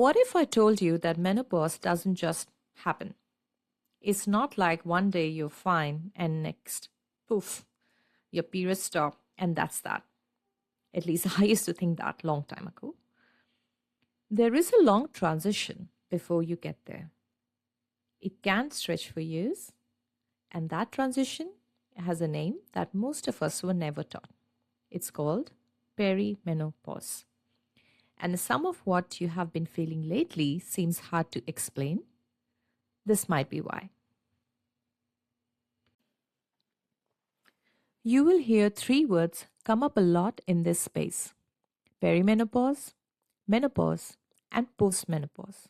What if I told you that menopause doesn't just happen? It's not like one day you're fine and next, poof, your periods stop and that's that. At least I used to think that long time ago. There is a long transition before you get there. It can stretch for years, and that transition has a name that most of us were never taught. It's called perimenopause. And some of what you have been feeling lately seems hard to explain. This might be why. You will hear three words come up a lot in this space: perimenopause, menopause, and postmenopause.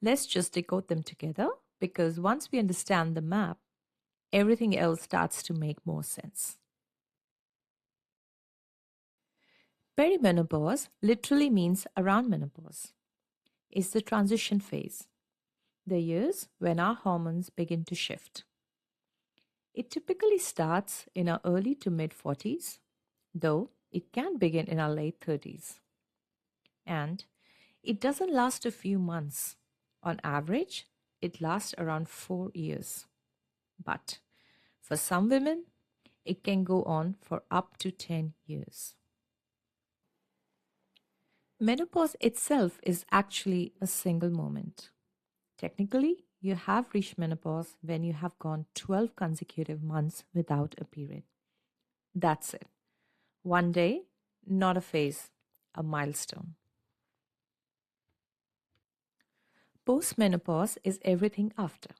Let's just decode them together because once we understand the map, everything else starts to make more sense. Perimenopause literally means around menopause. It's the transition phase, the years when our hormones begin to shift. It typically starts in our early to mid 40s, though it can begin in our late 30s. And it doesn't last a few months. On average, it lasts around 4 years. But for some women, it can go on for up to 10 years. Menopause itself is actually a single moment. Technically, you have reached menopause when you have gone 12 consecutive months without a period. That's it. One day, not a phase, a milestone. Postmenopause is everything after.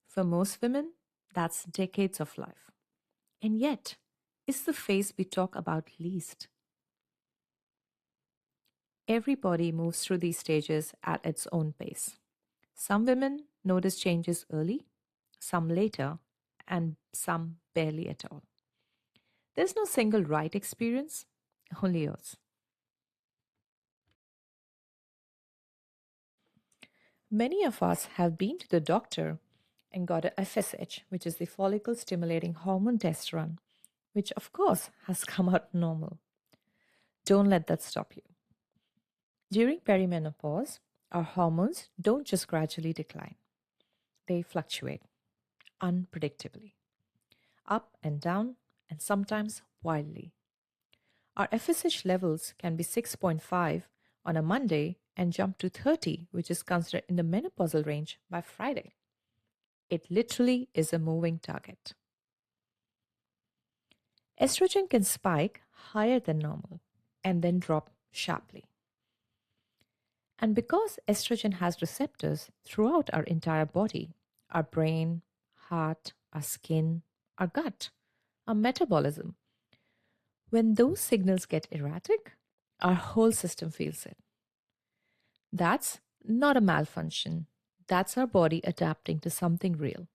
For most women, that's decades of life. And yet, it's the phase we talk about least. Everybody moves through these stages at its own pace. Some women notice changes early, some later, and some barely at all. There's no single right experience, only yours. Many of us have been to the doctor and got a FSH, which is the follicle stimulating hormone test run, which of course has come out normal. Don't let that stop you. During perimenopause, our hormones don't just gradually decline, they fluctuate unpredictably, up and down, and sometimes wildly. Our FSH levels can be 6.5 on a Monday and jump to 30, which is considered in the menopausal range, by Friday. It literally is a moving target. Estrogen can spike higher than normal and then drop sharply. And because estrogen has receptors throughout our entire body, our brain, heart, our skin, our gut, our metabolism, when those signals get erratic, our whole system feels it. That's not a malfunction. That's our body adapting to something real.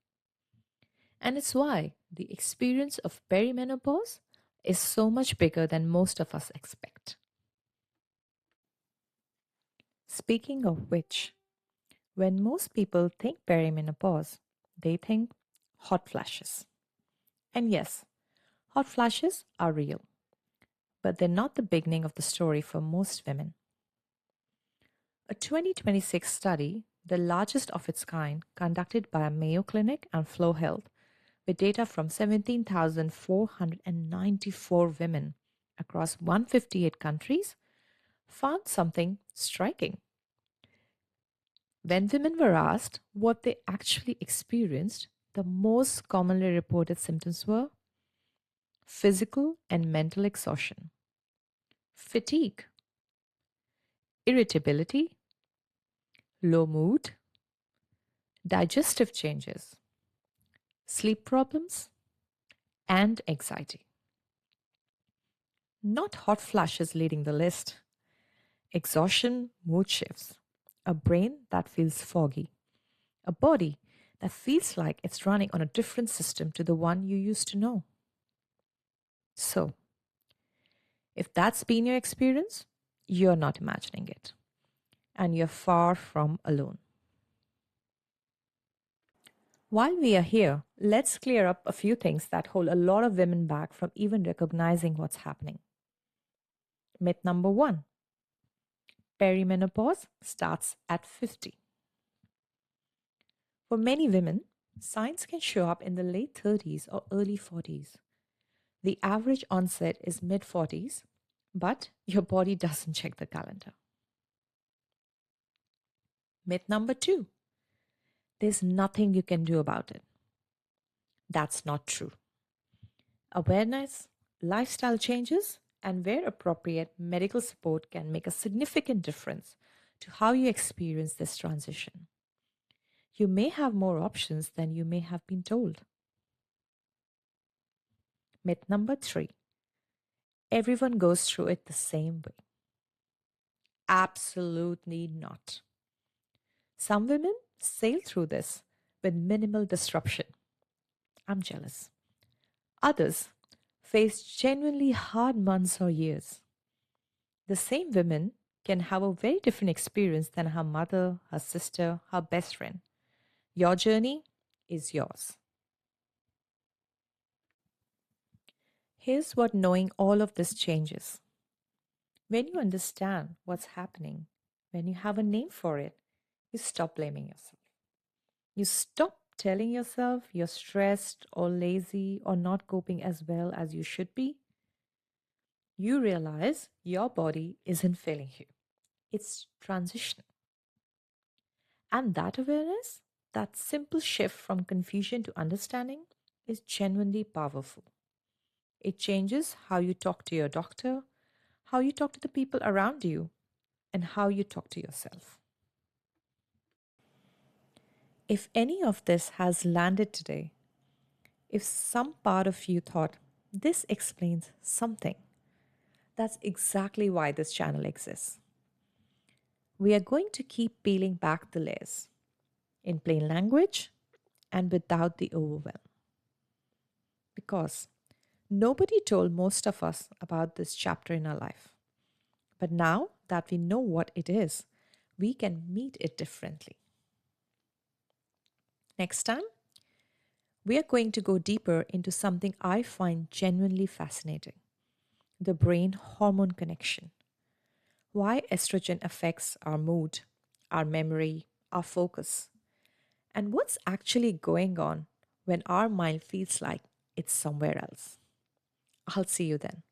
And it's why the experience of perimenopause is so much bigger than most of us expect. Speaking of which, when most people think perimenopause, they think hot flashes. And yes, hot flashes are real, but they're not the beginning of the story for most women. A 2026 study, the largest of its kind, conducted by a Mayo Clinic and Flow Health, with data from 17,494 women across 158 countries, found something striking. When women were asked what they actually experienced, the most commonly reported symptoms were physical and mental exhaustion, fatigue, irritability, low mood, digestive changes, sleep problems, and anxiety. Not hot flashes leading the list. Exhaustion, mood shifts, a brain that feels foggy, a body that feels like it's running on a different system to the one you used to know. So, if that's been your experience, you're not imagining it. And you're far from alone. While we are here, let's clear up a few things that hold a lot of women back from even recognizing what's happening. Myth number 1: Perimenopause starts at 50. For many women, signs can show up in the late 30s or early 40s. The average onset is mid 40s, but your body doesn't check the calendar. Myth number two, there's nothing you can do about it. That's not true. Awareness, lifestyle changes, and where appropriate, medical support can make a significant difference to how you experience this transition. You may have more options than you may have been told. Myth number three, everyone goes through it the same way. Absolutely not. Some women sail through this with minimal disruption. I'm jealous. Others face genuinely hard months or years. The same women can have a very different experience than her mother, her sister, her best friend. Your journey is yours. Here's what knowing all of this changes. When you understand what's happening, when you have a name for it, you stop blaming yourself. You stop telling yourself you're stressed or lazy or not coping as well as you should be. You realize your body isn't failing you, it's transitioning. And that awareness, that simple shift from confusion to understanding, is genuinely powerful. It changes how you talk to your doctor, how you talk to the people around you, and how you talk to yourself. If any of this has landed today, if some part of you thought this explains something, that's exactly why this channel exists. We are going to keep peeling back the layers in plain language and without the overwhelm. Because nobody told most of us about this chapter in our life. But now that we know what it is, we can meet it differently. Next time, we are going to go deeper into something I find genuinely fascinating: the brain hormone connection. Why estrogen affects our mood, our memory, our focus, and what's actually going on when our mind feels like it's somewhere else. I'll see you then.